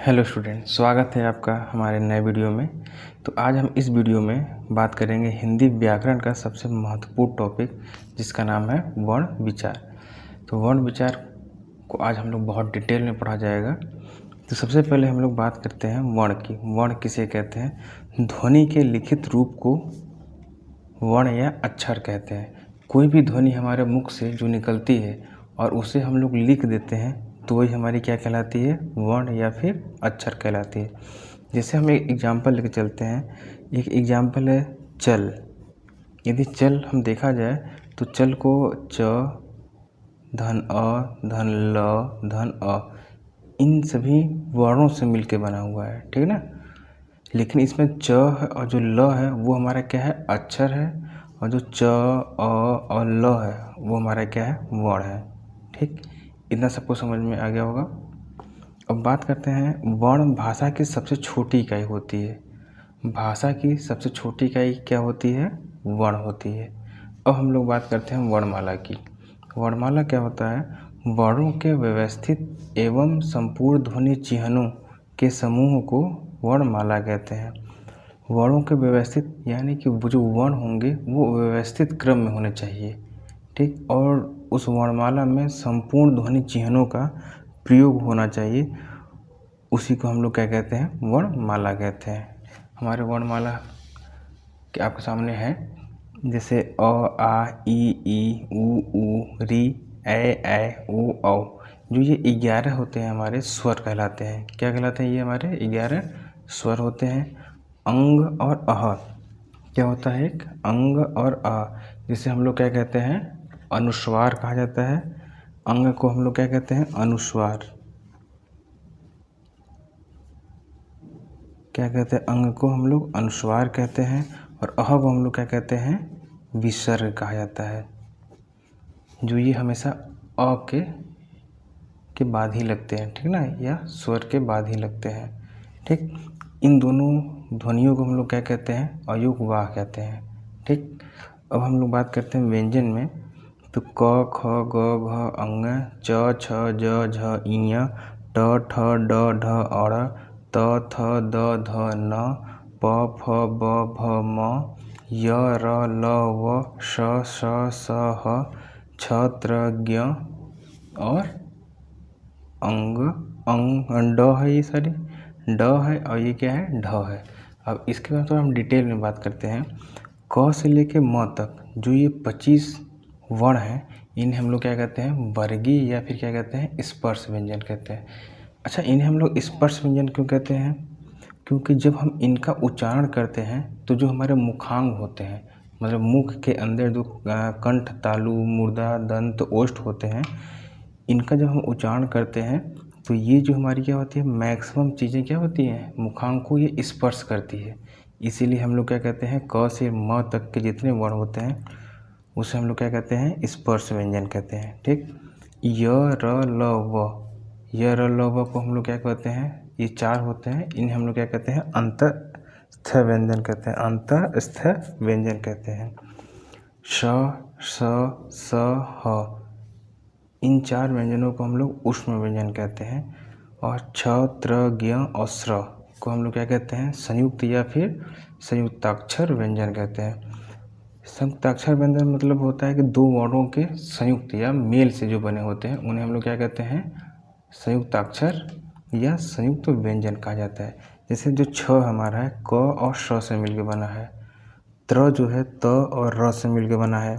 Hello student, स्वागत है आपका हमारे नए वीडियो में। तो आज हम इस वीडियो में बात करेंगे हिंदी व्याकरण का सबसे महत्वपूर्ण टॉपिक, जिसका नाम है वर्ण विचार। तो वर्ण विचार को आज हम लोग बहुत डिटेल में पढ़ा जाएगा। तो सबसे पहले हम लोग बात करते हैं वर्ण की। वर्ण किसे कहते हैं? ध्वनि के लिखित रूप को वर्ण या अक्षर कहते हैं। कोई भी ध्वनि हमारे मुख से जो निकलती है और उसे हम लोग लिख देते हैं तो वही हमारी क्या कहलाती है? वर्ण या फिर अक्षर कहलाती है। जैसे हम एक एग्जाम्पल लेके चलते हैं। एक एग्जाम्पल है चल। यदि चल हम देखा जाए तो चल को च, धन अ, धन ल, धन अ, इन सभी वर्णों से मिलके बना हुआ है, ठीक है ना। लेकिन इसमें च है और जो ल है वो हमारा क्या है? अक्षर है। और जो च, अ और ल है वो हमारा क्या है? वर्ण है। ठीक, इतना सबको समझ में आ गया होगा। अब बात करते हैं वर्ण भाषा की सबसे छोटी इकाई होती है। भाषा की सबसे छोटी इकाई क्या होती है? वर्ण होती है। अब हम लोग बात करते हैं वर्णमाला की। वर्णमाला क्या होता है? वर्णों के व्यवस्थित एवं संपूर्ण ध्वनि चिन्हों के समूह को वर्णमाला कहते हैं। वर्णों के व्यवस्थित यानी कि वो जो वर्ण होंगे वो व्यवस्थित क्रम में होने चाहिए, ठीक। और उस वर्णमाला में संपूर्ण ध्वनि चिन्हों का प्रयोग होना चाहिए। उसी को हम लोग क्या कहते हैं? वर्णमाला कहते हैं। हमारे वर्णमाला के आपके सामने है, जैसे अ, आ, ई, ऊ, री, ए, ओ, औ। जो ये 11 होते हैं हमारे स्वर कहलाते हैं। क्या कहलाते हैं? ये हमारे 11 स्वर होते हैं। अंग और अह क्या होता है? एक अंग और अ, जिसे हम लोग क्या कहते हैं? अनुस्वार कहा जाता है। अंग को हम लोग क्या कहते हैं? अनुस्वार। क्या कहते हैं? अंग को हम लोग अनुस्वार कहते हैं। और अह को हम लोग क्या कहते हैं? विसर्ग कहा जाता है। जो ये हमेशा अ के बाद ही लगते हैं, ठीक ना, या स्वर के बाद ही लगते हैं, ठीक। इन दोनों ध्वनियों को हम लोग क्या कहते हैं? अयोग वाह कहते हैं, ठीक। अब हम लोग बात करते हैं व्यंजन में। तो क, ख, ग, घ, अंग, च, छ, ज, झ, ञ, ट, ठ, ड, ढ, अड़, त, थ, द, ध, न, प, फ, ब, भ, म, य, र, ल, व, श, स, ह, छ, त्र, ज्ञ और अंग, ड है। ये सारी ड है और ये क्या है? ढ है। अब इसके बाद तो हम डिटेल में बात करते हैं। क से लेके म तक जो ये 25 वर्ण हैं, इन्हें हम लोग क्या कहते हैं? वर्गीय या फिर क्या कहते हैं? स्पर्श व्यंजन कहते हैं। अच्छा, इन्हें हम लोग स्पर्श व्यंजन क्यों कहते हैं? क्योंकि जब हम इनका उच्चारण करते हैं तो जो हमारे मुखांग होते हैं, मतलब मुख के अंदर जो कंठ, तालु, मूर्धा, दंत, ओष्ठ होते हैं, इनका जब हम उच्चारण करते हैं तो ये जो हमारी क्या होती है? मैक्सिमम चीज़ें क्या होती हैं? मुखांग को ये स्पर्श करती है। इसीलिए हम लोग क्या कहते हैं? क से म तक के जितने वर्ण होते हैं उसे हम लोग क्या कहते हैं? स्पर्श व्यंजन कहते हैं, ठीक। य, र, ल, व। य, र, ल, व को हम लोग क्या कहते हैं? ये 4 होते हैं। इन्हें हम लोग क्या कहते हैं? अंतस्थ व्यंजन कहते हैं। अंतस्थ व्यंजन कहते हैं। श, स, स, ह। इन 4 व्यंजनों को हम लोग ऊष्म व्यंजन कहते हैं। और छ, त्र, ज्ञ और स्र को हम लोग क्या कहते हैं? संयुक्त या फिर संयुक्ताक्षर व्यंजन कहते हैं। संयुक्ताक्षर व्यंजन मतलब होता है कि 2 वर्णों के संयुक्त या मेल से जो बने होते हैं उन्हें हम लोग क्या कहते हैं? संयुक्ताक्षर या संयुक्त व्यंजन कहा जाता है। जैसे जो छ हमारा है क और श से मिलकर बना है। त्र जो है त और र से मिलकर बना है।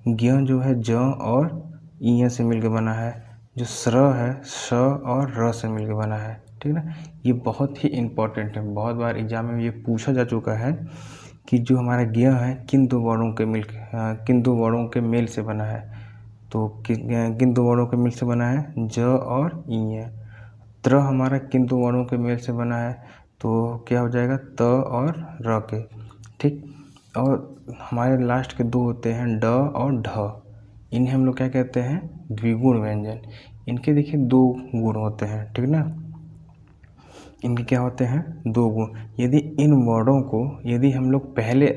ज्ञ जो है ज और इ से मिलकर बना है। जो स्र है श और र से मिलकर बना है, ठीक ना। ये बहुत ही इम्पोर्टेंट है, बहुत बार एग्जाम में ये पूछा जा चुका है कि जो हमारा ज्ञ है किन 2 वर्णों के मेल से बना है। तो किन 2 वर्णों के मेल से बना है? ज और इ। त्र हमारा किन 2 वर्णों के मेल से बना है? तो क्या हो जाएगा? त और र के, ठीक। और हमारे लास्ट के 2 होते हैं ड और ढ। इन्हें हम लोग क्या कहते हैं? द्विगुण व्यंजन। इनके देखिए 2 गुण होते हैं, ठीक ना। इनके क्या होते हैं? 2 गुण। यदि इन वर्णों को यदि हम लोग पहले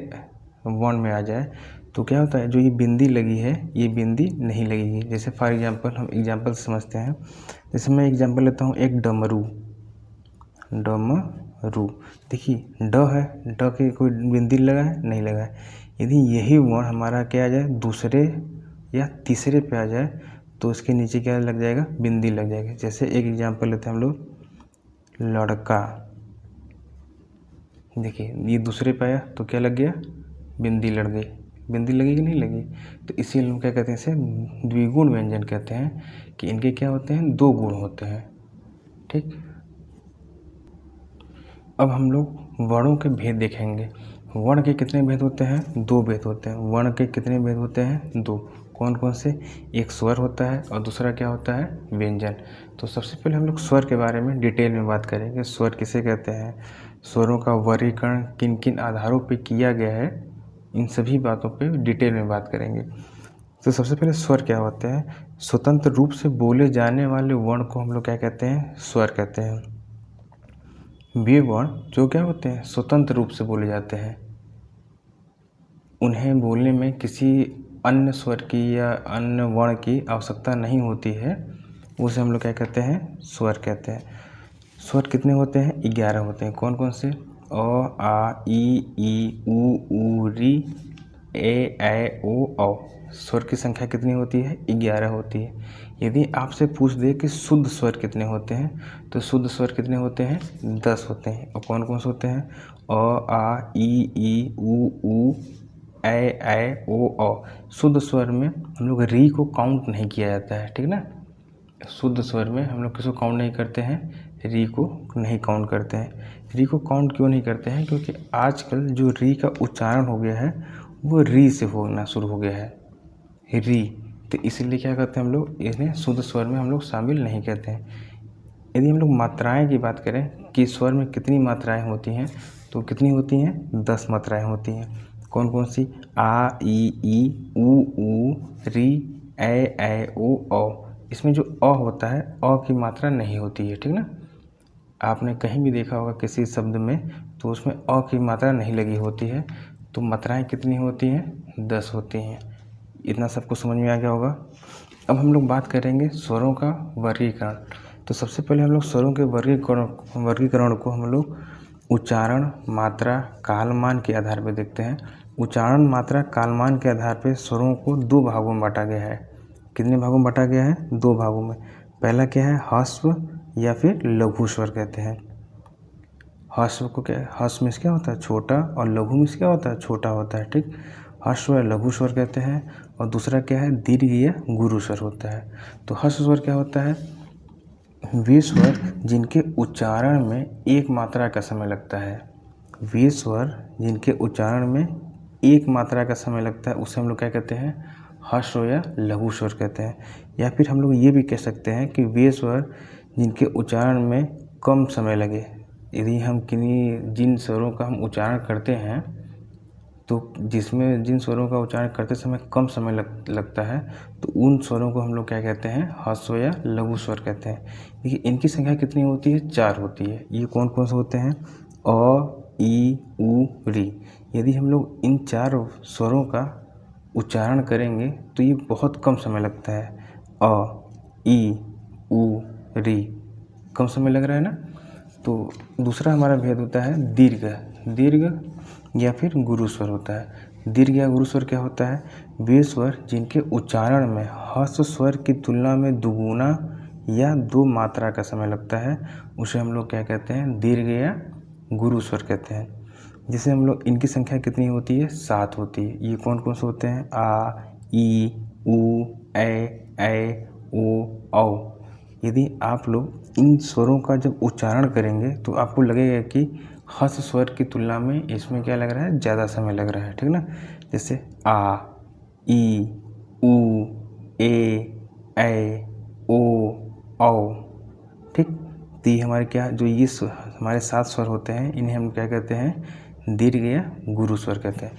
वर्ण में आ जाए तो क्या होता है? जो ये बिंदी लगी है ये बिंदी नहीं लगेगी। जैसे फॉर एग्जांपल हम एग्जांपल समझते हैं। जैसे मैं एग्जांपल लेता हूँ एक डमरू। डमरू। देखिए ड है, ड के कोई बिंदी लगा है, नहीं लगा है। यदि यही वर्ण हमारा क्या आ जाए, दूसरे या तीसरे पे आ जाए तो उसके नीचे क्या लग जाएगा, बिंदी लग जाएगी। जैसे एक एग्जाम्पल लेते हैं हम लोग, लड़का। देखिए ये दूसरे पे आया तो क्या लग गया, बिंदी लग गई। बिंदी लगी कि नहीं लगी? तो इसीलिए हम क्या कहते हैं, इसे द्विगुण व्यंजन कहते हैं कि इनके क्या होते हैं, दो गुण होते हैं। ठीक, अब हम लोग वर्णों के भेद देखेंगे। वर्ण के कितने भेद होते हैं, दो भेद होते हैं। वर्ण के कितने भेद होते हैं, दो। कौन कौन से? एक स्वर होता है और दूसरा क्या होता है, व्यंजन। तो सबसे पहले हम लोग स्वर के बारे में डिटेल में बात करेंगे। स्वर किसे कहते हैं, स्वरों का वर्गीकरण किन किन आधारों पर किया गया है, इन सभी बातों पर डिटेल में बात करेंगे। तो सबसे पहले स्वर क्या होते हैं, स्वतंत्र रूप से बोले जाने वाले वर्ण को हम लोग क्या कहते हैं, स्वर कहते हैं। वे वर्ण जो क्या होते हैं, स्वतंत्र रूप से बोले जाते हैं, उन्हें बोलने में किसी अन्य स्वर की या अन्य वर्ण की आवश्यकता नहीं होती है, उसे हम लोग क्या कहते हैं, स्वर कहते हैं। स्वर कितने होते हैं, 11 होते हैं। कौन कौन से? अ, आ, ई, ऊ, री, ए, ऐ, ओ, औ। स्वर की संख्या कितनी होती है, 11 होती है। यदि आपसे पूछ दे कि शुद्ध स्वर कितने होते हैं, तो शुद्ध स्वर कितने होते हैं, 10 होते हैं। और कौन कौन से होते हैं? अ, आ, ई, ऊ, ऐ, ऐ, ओ, औ। शुद्ध स्वर में हम लोग री को काउंट नहीं किया जाता है, ठीक ना। शुद्ध स्वर में हम लोग किसको काउंट नहीं करते हैं, री को नहीं काउंट करते हैं। री को काउंट क्यों नहीं करते हैं, क्योंकि आजकल जो री का उच्चारण हो गया है वो री से होना शुरू हो गया है, री। तो इसलिए क्या करते हैं हम लोग, इन्हें शुद्ध स्वर में हम लोग शामिल नहीं करते हैं। यदि हम लोग मात्राएं की बात करें कि स्वर में कितनी मात्राएं होती हैं, तो कितनी होती हैं, 10 मात्राएं होती हैं। कौन कौन सी? आ, ई, ऊ, री, ऐ, ओ, औ। इसमें जो अ होता है, अ की मात्रा नहीं होती है, ठीक ना। आपने कहीं भी देखा होगा किसी शब्द में, तो उसमें अ की मात्रा नहीं लगी होती है। तो मात्राएं कितनी होती हैं, 10 होती हैं। इतना सबको समझ में आ गया होगा। अब हम लोग बात करेंगे स्वरों का वर्गीकरण। तो सबसे पहले हम लोग स्वरों के वर्गीकरण को हम लोग उच्चारण, मात्रा, कालमान के आधार पर देखते हैं। उच्चारण, मात्रा, कालमान के आधार पर स्वरों को दो भागों में बांटा गया है। कितने भागों में बांटा गया है, दो भागों में। पहला क्या है, ह्रस्व या फिर लघु स्वर कहते हैं। ह्रस्व को क्या, ह्रस्व में क्या होता है, छोटा, और लघु में क्या होता है, छोटा होता है, ठीक। ह्रस्व या लघु स्वर कहते हैं। और दूसरा क्या है, दीर्घ या गुरु स्वर होता है। तो ह्रस्व स्वर क्या होता है, वे स्वर जिनके उच्चारण में एक मात्रा का समय लगता है। वे स्वर जिनके उच्चारण में एक मात्रा का समय लगता है, उसे हम लोग क्या कहते हैं, ह्रस्व या लघु स्वर कहते हैं। या फिर हम लोग ये भी कह सकते हैं कि वे स्वर जिनके उच्चारण में कम समय लगे। यदि हम जिन स्वरों का हम उच्चारण करते हैं, तो जिसमें जिन स्वरों का उच्चारण करते समय कम समय लगता है, तो उन स्वरों को हम लोग क्या कहते हैं, ह्रस्व या लघु स्वर कहते हैं। देखिए इनकी संख्या कितनी होती है, 4 होती है। ये कौन कौन से होते हैं, अ, ई, ऊ, री। यदि हम लोग इन 4 स्वरों का उच्चारण करेंगे तो ये बहुत कम समय लगता है। अ, ई, ऊ, री, कम समय लग रहा है ना। तो दूसरा हमारा भेद होता है दीर्घ। दीर्घ या फिर गुरु स्वर होता है। दीर्घ या गुरु स्वर क्या होता है, वे स्वर जिनके उच्चारण में ह्रस्व स्वर की तुलना में दुगुना या 2 मात्रा का समय लगता है, उसे हम लोग क्या कहते हैं, दीर्घ या गुरु स्वर कहते हैं। जिसे हम लोग, इनकी संख्या कितनी होती है, 7 होती है। ये कौन कौन से होते हैं, आ, ई, ऊ, ऐ, ओ, औ। यदि आप लोग इन स्वरों का जब उच्चारण करेंगे तो आपको लगेगा कि ह्रस्व स्वर की तुलना में इसमें क्या लग रहा है, ज़्यादा समय लग रहा है, ठीक ना। जैसे आ, ई, ऊ, ऐ, ओ, औ, ठीक। तो ये हमारे क्या, जो ये हमारे 7 स्वर होते हैं, इन्हें हम क्या कहते हैं, दीर्घ या गुरु स्वर कहते हैं।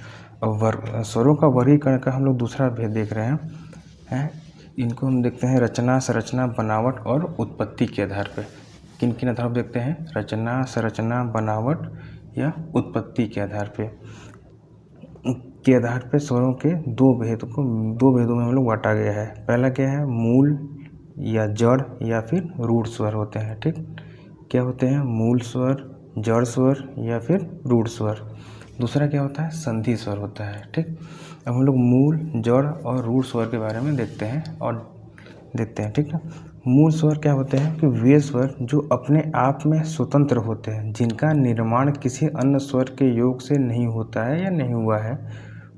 और स्वरों का वर्गीकरण का हम लोग दूसरा भेद देख रहे हैं। इनको हम देखते हैं रचना, संरचना, बनावट और उत्पत्ति के आधार पर। किन किन आधार पर देखते हैं, रचना, संरचना, बनावट या उत्पत्ति के आधार पर स्वरों के दो भेदों में हम लोग बांटा गया है। पहला क्या है, मूल या जड़ या फिर रूढ़ स्वर होते हैं, ठीक। क्या होते हैं, मूल स्वर, जड़ स्वर या फिर रूढ़ स्वर। दूसरा क्या होता है, संधि स्वर होता है। ठीक, अब हम लोग मूल, जड़ और रूढ़ स्वर के बारे में देखते हैं। ठीक है, मूल स्वर क्या होते हैं कि वे स्वर जो अपने आप में स्वतंत्र होते हैं, जिनका निर्माण किसी अन्य स्वर के योग से नहीं होता है या नहीं हुआ है,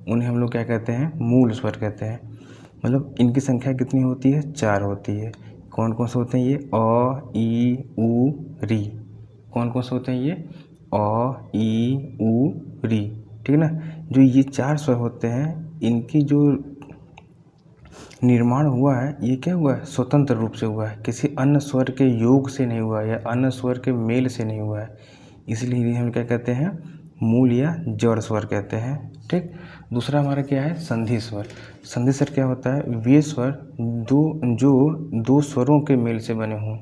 उन्हें हम लोग क्या कहते हैं, मूल स्वर कहते हैं। मतलब इनकी संख्या कितनी होती है, 4 होती है। कौन कौन से होते हैं ये, अ, ई, उ, री। कौन कौन से होते हैं ये, अ, ई, उ, री। ठीक है ना, जो ये 4 स्वर होते हैं, इनकी जो निर्माण हुआ है, ये क्या हुआ है, स्वतंत्र रूप से हुआ है, किसी अन्य स्वर के योग से नहीं हुआ है या अन्य स्वर के मेल से नहीं हुआ है। इसलिए हम क्या कहते हैं, मूल या जड़ स्वर कहते हैं। ठीक, दूसरा हमारा क्या है, संधि स्वर। संधि स्वर क्या होता है, वे स्वर जो दो स्वरों के मेल से बने हों।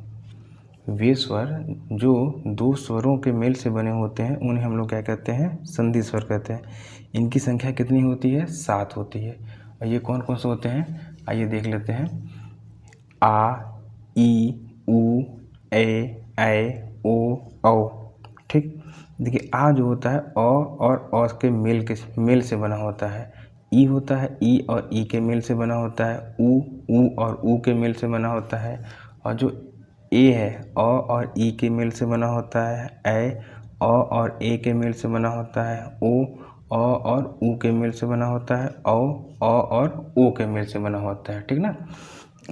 वे स्वर जो दो स्वरों के मेल से बने होते हैं, उन्हें हम लोग क्या कहते हैं, संधि स्वर कहते हैं। इनकी संख्या कितनी होती है, 7 होती है। और ये कौन कौन से होते हैं, आइए देख लेते हैं। आ, ई, उ, ए, ओ, औ। ठीक, देखिए आ जो होता है अ और अ के मेल से बना होता है। ई होता है ई और ई के मेल से बना होता है। उ और उ के मेल से बना होता है। और जो ए है अ और ई के मेल से बना होता है। अ और ए के मेल से बना होता है। ओ अ और उ के मेल से बना होता है। औ अ और ओ के मेल से बना होता है। ठीक ना।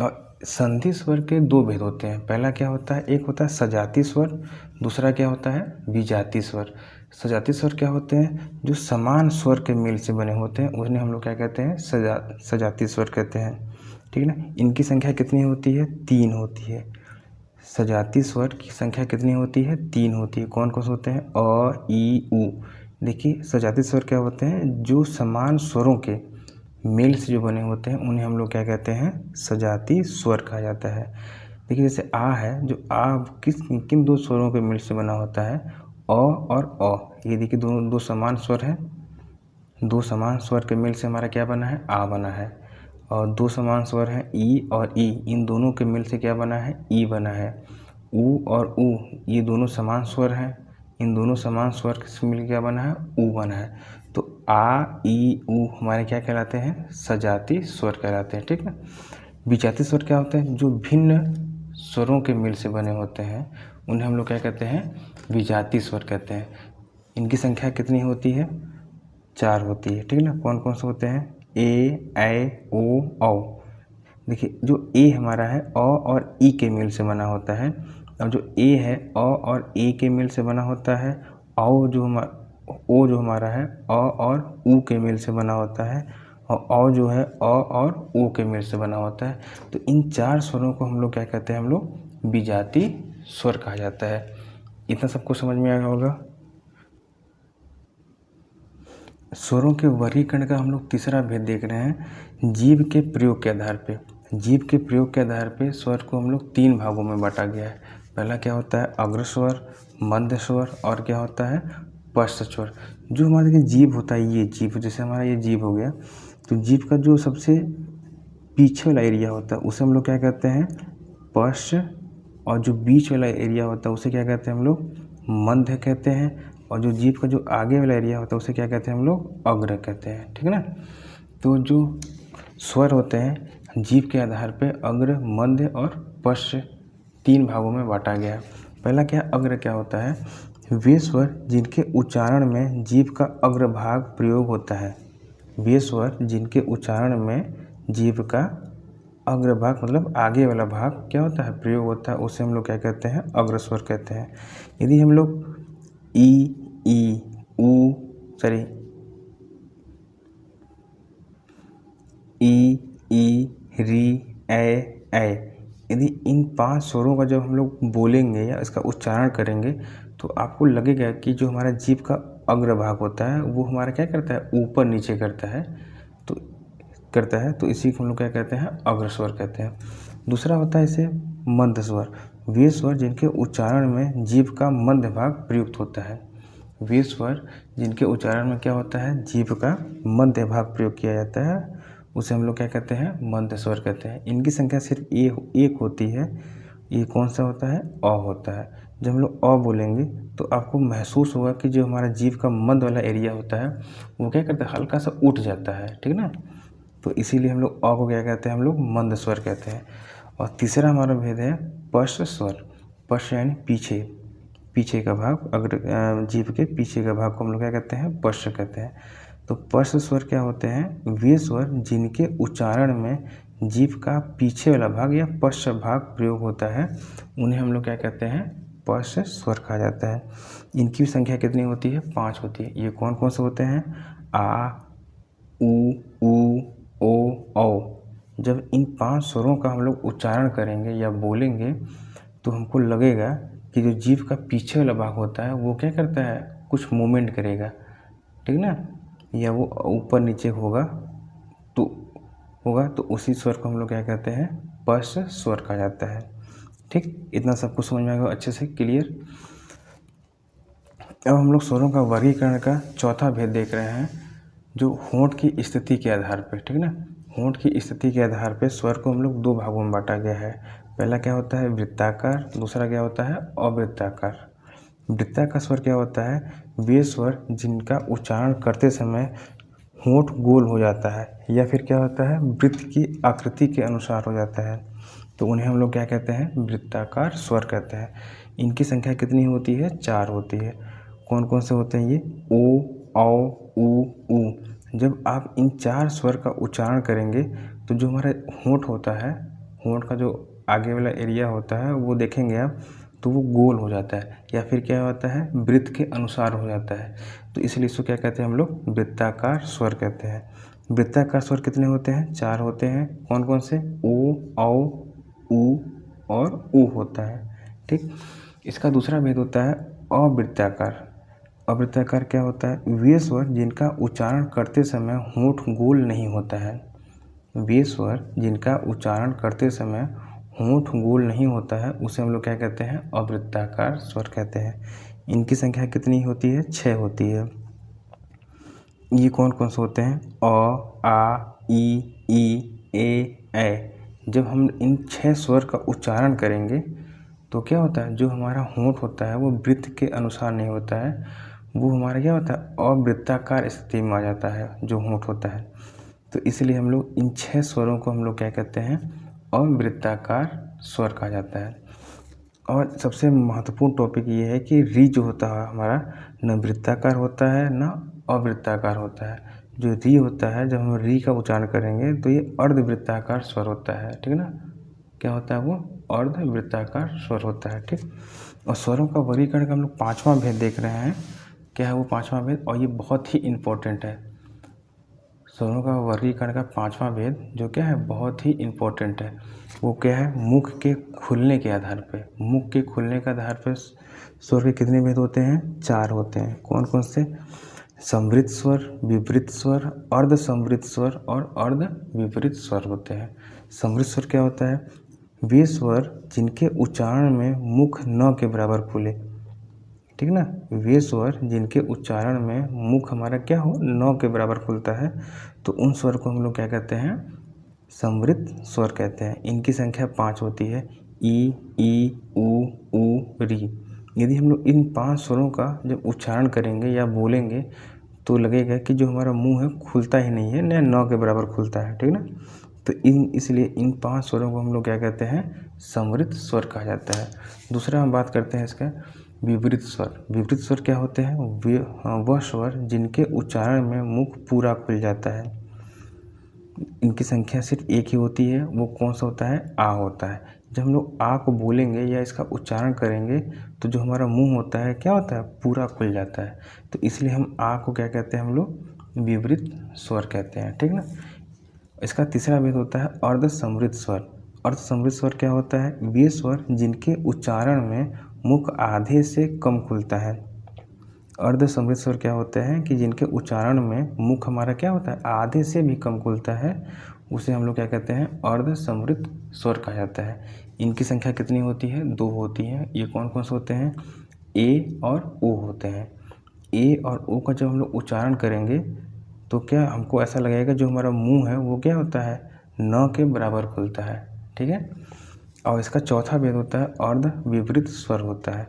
और संधि स्वर के 2 भेद होते हैं। पहला क्या होता है, एक होता है सजाती स्वर, दूसरा क्या होता है, विजाती स्वर। सजाती स्वर क्या होते हैं, जो समान स्वर के मेल से बने होते हैं, उन्हें हम लोग क्या कहते हैं, सजाती स्वर कहते हैं। ठीक ना। इनकी संख्या कितनी होती है, 3 होती है। सजाती स्वर की संख्या कितनी होती है, 3 होती है। कौन कौन से होते हैं, अ, ई, उ। देखिए सजाती स्वर क्या होते हैं, जो समान स्वरों के मेल से जो बने होते हैं, उन्हें हम लोग क्या कहते हैं, सजाती स्वर कहा जाता है। देखिए जैसे आ है, जो आ किन 2 स्वरों के मेल से बना होता है, अ और अ। ये देखिए दो समान स्वर हैं, 2 समान स्वर के मेल से हमारा क्या बना है, आ बना है। और 2 समान स्वर हैं, ई और ई, इन दोनों के मेल से क्या बना है, ई बना है। उ और उ, ये दोनों समान स्वर हैं, इन दोनों समान स्वर से मिल क्या बना है, उ बना है। तो आ, ई, उ हमारे क्या कहलाते हैं, सजाती स्वर कहलाते हैं। ठीक है। विजाती स्वर क्या होते हैं, जो भिन्न स्वरों के मेल से बने होते हैं, उन्हें हम लोग क्या कहते हैं, विजाती स्वर कहते हैं। इनकी संख्या कितनी होती है, 4 होती है। ठीक है ना। कौन कौन से होते हैं, ए, ऐ, ओ, औ। देखिए जो ए हमारा है, अ और ई के मेल से बना होता है। और जो ए है, अ और ए के मेल से बना होता है। ओ जो हमारा है, अ और उ के मेल से बना होता है। और औ जो है, अ और ओ के मेल से बना होता है। तो इन 4 स्वरों को हम लोग क्या कहते हैं, हम लोग विजाती स्वर कहा जाता है। इतना सबको समझ में आया होगा। स्वरों के वर्गीकरण का हम लोग तीसरा भेद देख रहे हैं, जीभ के प्रयोग के आधार पे। जीभ के प्रयोग के आधार पे स्वर को हम लोग 3 भागों में बांटा गया है। पहला क्या होता है, अग्र स्वर, मध्य स्वर और क्या होता है, पश्च स्वर। जो हमारा देखिए जीभ होता है, ये जीभ, जैसे हमारा ये जीभ हो गया, तो जीभ का जो सबसे पीछे वाला एरिया होता है उसे हम लोग क्या कहते हैं, पश्च। और जो बीच वाला एरिया होता है उसे क्या कहते हैं हम लोग, मध्य कहते हैं। और जो जीभ का जो आगे वाला एरिया होता है उसे क्या कहते हैं हम लोग, अग्र कहते हैं। ठीक है ना। तो जो स्वर होते हैं जीभ के आधार पे अग्र, मध्य और पश्च 3 भागों में बांटा गया है। पहला क्या, अग्र क्या होता है, वे स्वर जिनके उच्चारण में जीभ का अग्र भाग प्रयोग होता है। वे स्वर जिनके उच्चारण में जीभ का अग्रभाग मतलब आगे वाला भाग क्या होता है, प्रयोग होता है, उसे हम लोग क्या कहते हैं, अग्रस्वर कहते हैं। यदि हम लोग ई, उ, री, ऐ, यदि इन 5 स्वरों का जब हम लोग बोलेंगे या इसका उच्चारण करेंगे, तो आपको लगेगा कि जो हमारा जीभ का अग्रभाग होता है वो हमारा क्या करता है, ऊपर नीचे करता है। तो इसी को हम लोग क्या कहते हैं, अग्रस्वर कहते हैं। दूसरा होता है इसे मध्य स्वर। वे स्वर जिनके उच्चारण में जीभ का मध्य भाग प्रयुक्त होता है। वे स्वर जिनके उच्चारण में क्या होता है, जीभ का मध्य भाग प्रयोग किया जाता है, उसे हम लोग क्या कहते हैं, मध्य स्वर कहते हैं। इनकी संख्या सिर्फ एक होती है। ये कौन सा होता है, अ होता है। जब हम लोग अ बोलेंगे तो आपको महसूस होगा कि जो हमारा जीभ का मध्य वाला एरिया होता है वो क्या करता है, हल्का सा उठ जाता है, ठीक ना। तो इसीलिए हम लोग अ को क्या कहते हैं, हम लोग मंद स्वर कहते हैं। और तीसरा हमारा भेद है पश्च स्वर। पश्च यानी पीछे, पीछे का भाग, अगर जीभ के पीछे का भाग को हम लोग क्या कहते हैं, पश्च कहते हैं। तो पश्च स्वर क्या होते हैं, वे स्वर जिनके उच्चारण में जीभ का पीछे वाला भाग या पश्च भाग प्रयोग होता है उन्हें हम लोग क्या कहते हैं, पश्च स्वर कहा जाता है। इनकी संख्या कितनी होती है, 5 होती है। ये कौन कौन से होते हैं, आ, उ, ओ, औ। जब इन 5 स्वरों का हम लोग उच्चारण करेंगे या बोलेंगे तो हमको लगेगा कि जो जीभ का पीछे वाला भाग होता है वो क्या करता है, कुछ मूवमेंट करेगा, ठीक ना, या वो ऊपर नीचे तो उसी स्वर को हम लोग क्या कहते हैं, पश्च स्वर कहा जाता है। ठीक, इतना सब कुछ समझ में आएगा अच्छे से, क्लियर। अब हम लोग स्वरों का वर्गीकरण का चौथा भेद देख रहे हैं, जो होंठ की स्थिति के आधार पर, ठीक ना। होंठ की स्थिति के आधार पर स्वर को हम लोग 2 भागों में बांटा गया है। पहला क्या होता है, वृत्ताकार, दूसरा क्या होता है, अवृत्ताकार। वृत्ताकार स्वर क्या होता है, वे स्वर जिनका उच्चारण करते समय होंठ गोल हो जाता है या फिर क्या होता है, वृत्त की आकृति के अनुसार हो जाता है, तो उन्हें हम लोग क्या कहते हैं, वृत्ताकार स्वर कहते हैं। इनकी संख्या कितनी होती है, 4 होती है। कौन कौन से होते हैं ये, ओ, औ, उ। जब आप इन 4 स्वर का उच्चारण करेंगे तो जो हमारा होंठ होता है, होंठ का जो आगे वाला एरिया होता है वो देखेंगे आप तो वो गोल हो जाता है या फिर क्या होता है, वृत्त के अनुसार हो जाता है। तो इसलिए इसको क्या कहते हैं, हम लोग वृत्ताकार स्वर कहते हैं। वृत्ताकार स्वर कितने होते हैं, 4 होते हैं। कौन कौन से, ओ, औ, उ और उ होता है। ठीक, इसका दूसरा भेद होता है अवृत्ताकार। अवृत्ताकार क्या होता है, वे स्वर जिनका उच्चारण करते समय होंठ गोल नहीं होता है। वे स्वर जिनका उच्चारण करते समय होंठ गोल नहीं होता है उसे हम लोग क्या कहते हैं, अवृत्ताकार स्वर कहते हैं। इनकी संख्या कितनी होती है, 6 होती है। ये कौन कौन से होते हैं, अ, आ, ई, ए। जब हम इन 6 स्वर का उच्चारण करेंगे तो क्या होता है, जो हमारा होंठ होता है वो वृत्त के अनुसार नहीं होता है, वो हमारा क्या होता है, अवृत्ताकार स्थिति में आ जाता है जो होंठ होता है। तो इसलिए हम लोग इन 6 स्वरों को हम लोग क्या कहते हैं, अवृत्ताकार स्वर कहा जाता है। और सबसे महत्वपूर्ण टॉपिक ये है कि री जो होता है हमारा, न वृत्ताकार होता है न अवृत्ताकार होता है। जो री होता है, जब हम री का उच्चारण करेंगे तो ये अर्धवृत्ताकार स्वर होता है, ठीक ना। क्या होता है वो, अर्धवृत्ताकार स्वर होता है। ठीक, और स्वरों का वर्गीकरण का हम लोग 5वां भेद देख रहे हैं। क्या है वो 5वां भेद, और ये बहुत ही इम्पोर्टेंट है। स्वरों का वर्गीकरण का 5वां भेद जो क्या है, बहुत ही इम्पोर्टेंट है। वो क्या है, मुख के खुलने के आधार पे। मुख के खुलने के आधार पे स्वर के कितने भेद होते हैं, 4 होते हैं। कौन कौन से, समृद्ध स्वर, विपरीत स्वर, अर्ध समृद्ध स्वर और अर्ध विपरीत स्वर होते हैं। समृद्ध स्वर क्या होता है, वे स्वर जिनके उच्चारण में मुख न के बराबर खुले, ठीक ना। वे स्वर जिनके उच्चारण में मुख हमारा क्या हो, न के बराबर खुलता है, तो उन स्वर को हम लोग क्या कहते हैं, समृद्ध स्वर कहते हैं। इनकी संख्या 5 होती है, ई, उ, री। यदि हम लोग इन 5 स्वरों का जब उच्चारण करेंगे या बोलेंगे तो लगेगा कि जो हमारा मुंह है खुलता ही नहीं है, न के बराबर खुलता है, ठीक ना। तो इसलिए इन 5 स्वरों को हम लोग क्या कहते हैं, समृद्ध स्वर कहा जाता है। दूसरा हम बात करते हैं इसका विपरीत स्वर। विपरीत स्वर क्या होते हैं, वह स्वर जिनके उच्चारण में मुख पूरा खुल जाता है। इनकी संख्या सिर्फ एक ही होती है, वो कौन सा होता है, आ होता है। जब हम लोग आ को बोलेंगे या इसका उच्चारण करेंगे तो जो हमारा मुंह होता है क्या होता है, पूरा खुल जाता है। तो इसलिए हम आ को क्या कहते हैं, हम लोग विपरीत स्वर कहते हैं, ठीक ना। इसका तीसरा भेद होता है अर्ध समृद्ध स्वर। अर्ध समृद्ध स्वर क्या होता है, वे स्वर जिनके उच्चारण में मुख आधे से कम खुलता है। अर्ध समृद्ध स्वर क्या होते हैं कि जिनके उच्चारण में मुख हमारा क्या होता है, आधे से भी कम खुलता है, उसे हम लोग क्या कहते हैं, अर्ध समृद्ध स्वर कहा जाता है। इनकी संख्या कितनी होती है, 2 होती है। ये कौन कौन से होते हैं, ए और ओ होते हैं। ए और ओ का जब हम लोग उच्चारण करेंगे तो क्या हमको ऐसा लगेगा जो हमारा मुंह है वो क्या होता है, न के बराबर खुलता है, ठीक है। और इसका चौथा भेद होता है अर्ध विपरीत स्वर होता है।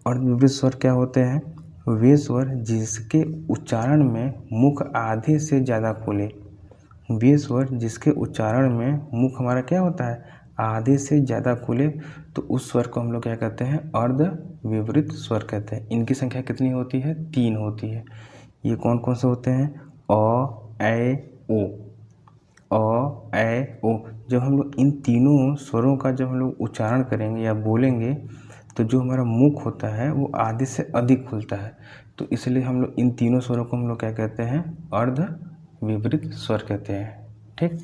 अर्ध विपरीत स्वर क्या होते हैं? वे स्वर जिसके उच्चारण में मुख आधे से ज़्यादा खुले। वे स्वर जिसके उच्चारण में मुख हमारा क्या होता है? आधे से ज़्यादा खुले, तो उस स्वर को हम लोग क्या कहते हैं? अर्ध विपरीत स्वर कहते हैं। इनकी संख्या कितनी होती है? 3 होती है। ये कौन कौन से होते हैं? अ, ए, ओ। अ, ए, ओ। जब हम लोग इन तीनों स्वरों का जब हम लोग उच्चारण करेंगे या बोलेंगे, तो जो हमारा मुख होता है वो आधे से अधिक खुलता है। तो इसलिए हम लोग इन तीनों स्वरों को हम लोग क्या कहते हैं? अर्ध विपरीत स्वर कहते हैं। ठीक।